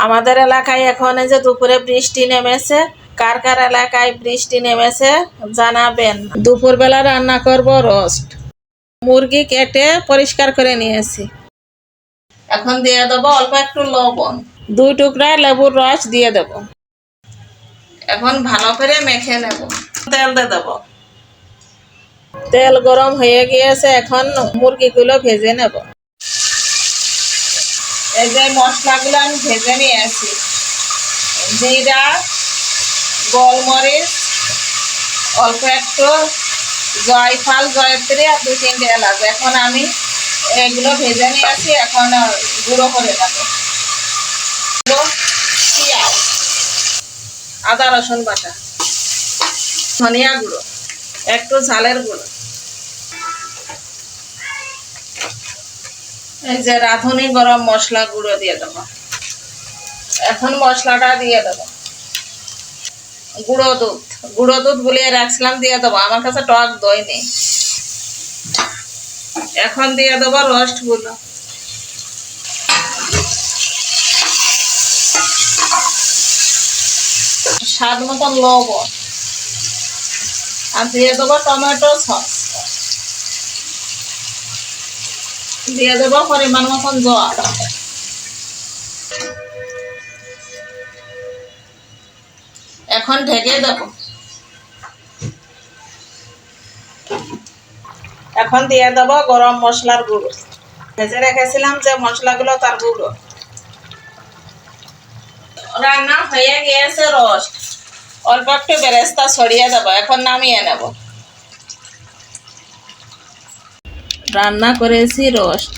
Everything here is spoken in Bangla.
আমাদের এলাকায় এখন এই যে দুপুরে বৃষ্টি নেমেছে। কার কার এলাকায় বৃষ্টি নেমেছে জানাবেন। দুপুরবেলা রান্না করব রোস্ট। মুরগি কেটে পরিষ্কার করে নিয়েছি। এখন দিয়ে দেবো অল্প একটু লবণ, 2 টুকরা লেবুর রস দিয়ে দেব। এখন ভালো করে মেখে নেব। তেল দিয়ে দেব। তেল গরম হয়ে গিয়েছে, এখন মুরগিগুলো ভেজে নেব। এই যে মশলাগুলো আমি ভেজে নিয়েছি, জিরা, গোলমরিচ, অল্প একটু জয়ফল, জয়ত্রী আর 2-3টে এলাচ। এখন আমি এগুলো ভেজে নিয়েছি, এখন গুঁড়ো করে নেব। পেঁয়াজ, আদা রসুন বাটা, ধনিয়া গুঁড়ো, একটু ঝালের গুঁড়ো, এই যে রাঁধুনি গরম মশলা গুঁড়ো দিয়ে দেবো। এখন মশলাটা দিয়ে দেবো। গুঁড়ো দুধ গুলিয়ে রাখছিলাম, দিয়ে দেবো। আমার কাছে টক দই নেই। এখন দিয়ে দেবো রোস্ট গুলো। স্বাদ মতন লবণ, আর দিয়ে দেবো টমেটো সস, দিয়ে দেবো পরিমাণ মতন জল। এখন ঢেকে দেবো। এখন দিয়ে দেবো গরম মশলার গুঁড়ো। ভেজে রেখেছিলাম যে মশলাগুলো, তার গুঁড়ো। রান্না হয়ে গিয়েছে রোস্ট। অল্প একটু বেরেস্তা ছড়িয়ে দেবো। এখন নামিয়ে নেব। রান্না করেছি রোস্ট।